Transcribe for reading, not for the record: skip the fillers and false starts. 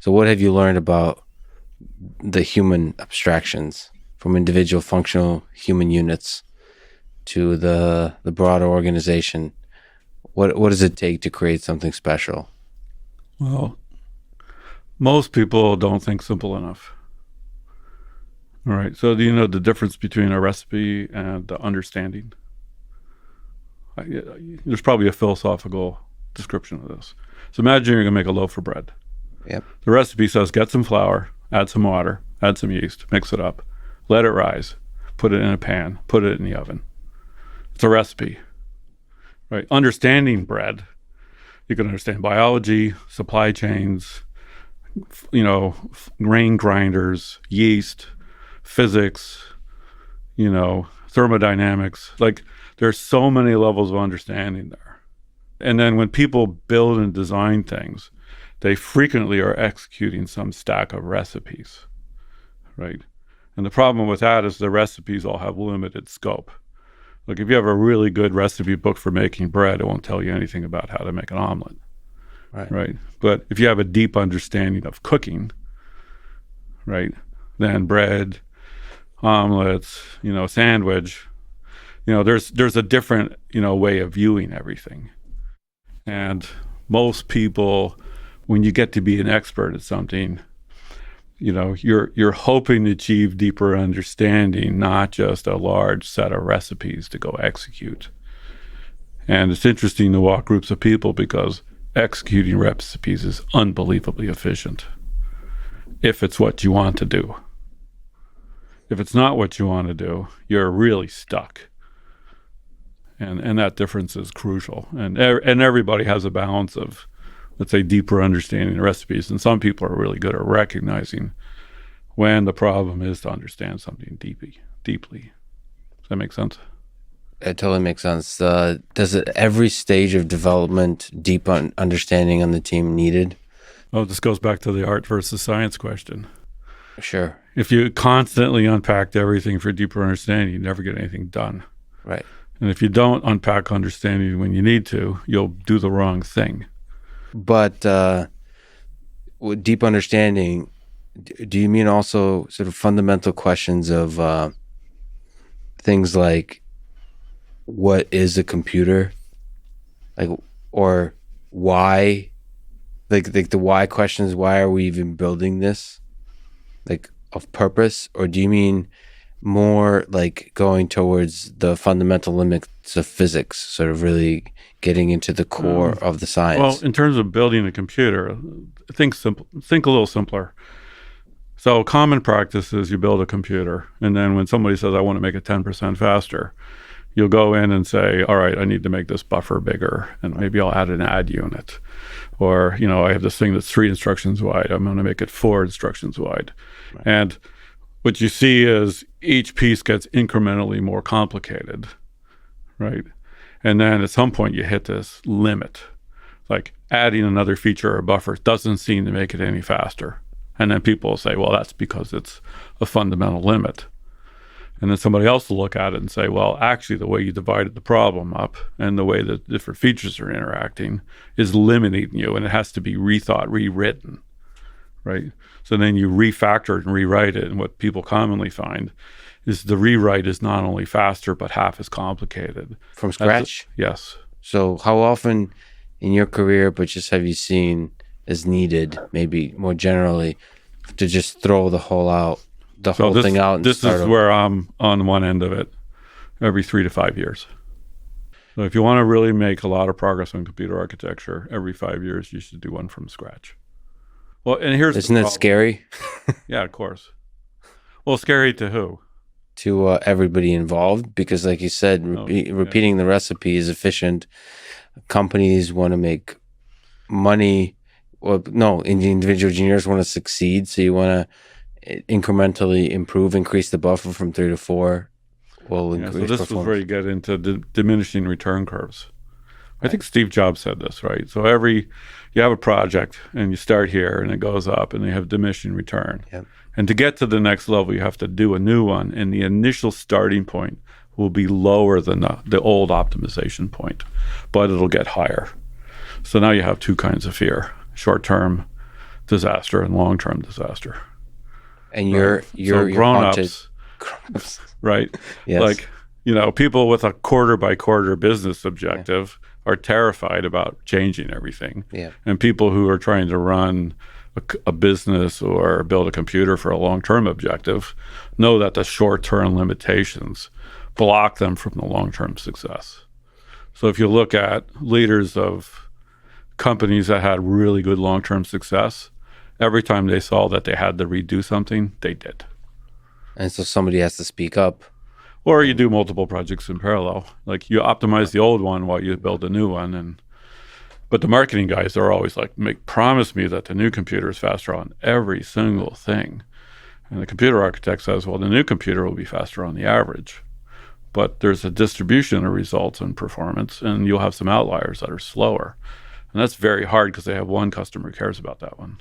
So what have you learned about the human abstractions from individual functional human units to the broader organization? What does it take to create something special? Well, most people don't think simple enough. All right. So do you know the difference between a recipe and understanding? There's probably a philosophical description of this. So imagine you're going to make a loaf of bread. Yep. The recipe says get some flour, add some water, add some yeast, mix it up, let it rise, put it in a pan, put it in the oven. It's a recipe, right? Understanding bread, you can understand biology, supply chains, grain grinders, yeast, physics, thermodynamics. Like there's so many levels of understanding there. And then when people build and design things, they frequently are executing some stack of recipes, right? And the problem with that is the recipes all have limited scope. Like if you have a really good recipe book for making bread, it won't tell you anything about how to make an omelet, right? But if you have a deep understanding of cooking, right, then bread, omelets, sandwich, there's a different, way of viewing everything. And most people, when you get to be an expert at something, you're hoping to achieve deeper understanding, not just a large set of recipes to go execute. And it's interesting to walk groups of people because executing recipes is unbelievably efficient if it's what you want to do. If it's not what you want to do, you're really stuck. And that difference is crucial. And everybody has a balance of, let's say, deeper understanding of recipes. And some people are really good at recognizing when the problem is to understand something deeply. Does that make sense? It totally makes sense. Does it every stage of development, deep understanding on the team needed? Oh, this goes back to the art versus science question. Sure. If you constantly unpacked everything for deeper understanding, you never get anything done. Right. And if you don't unpack understanding when you need to, you'll do the wrong thing. But with deep understanding, do you mean also sort of fundamental questions of things like what is a computer, like, or why, like the why questions? Why are we even building this, like, of purpose? Or do you mean more like going towards the fundamental limits of physics, sort of really getting into the core of the science? Well, in terms of building a computer, think a little simpler. So common practice is you build a computer, and then when somebody says, I want to make it 10% faster, you'll go in and say, all right, I need to make this buffer bigger, and maybe I'll add an add unit. Or, I have this thing that's 3 instructions wide. I'm going to make it 4 instructions wide. Right. And what you see is each piece gets incrementally more complicated, right? And then at some point you hit this limit, like adding another feature or buffer doesn't seem to make it any faster. And then people will say, well, that's because it's a fundamental limit. And then somebody else will look at it and say, well, actually the way you divided the problem up and the way that different features are interacting is limiting you, and it has to be rethought, rewritten, right? So then you refactor it and rewrite it, and what people commonly find is the rewrite is not only faster, but half as complicated. From scratch? Yes. So how often in your career, but just have you seen is needed, maybe more generally, to just throw the whole thing out? And this is where I'm on one end of it, every 3 to 5 years. So if you want to really make a lot of progress on computer architecture, every 5 years, you should do one from scratch. Well, and Isn't it scary? Yeah, of course. Well, scary to who? To everybody involved, because like you said, repeating the recipe is efficient. Companies want to make money. Well, no, individual engineers want to succeed, so you want to incrementally increase the buffer from 3 to 4. Will increase so this performance. is where you get into diminishing return curves. I think Steve Jobs said this, right? So you have a project and you start here and it goes up and you have diminishing return. Yep. And to get to the next level, you have to do a new one, and the initial starting point will be lower than the old optimization point, but it'll get higher. So now you have 2 kinds of fear: short-term disaster and long-term disaster. And you're So grown-ups, right? Yes. Like, people with a quarter by quarter business objective are terrified about changing everything. Yeah. And people who are trying to run a business or build a computer for a long-term objective know that the short-term limitations block them from the long-term success. So if you look at leaders of companies that had really good long-term success, every time they saw that they had to redo something, they did. And so somebody has to speak up. Or you do multiple projects in parallel. Like you optimize the old one while you build a new one. But the marketing guys are always like, promise me that the new computer is faster on every single thing. And the computer architect says, well, the new computer will be faster on the average. But there's a distribution of results and performance, and you'll have some outliers that are slower. And that's very hard because they have one customer who cares about that one.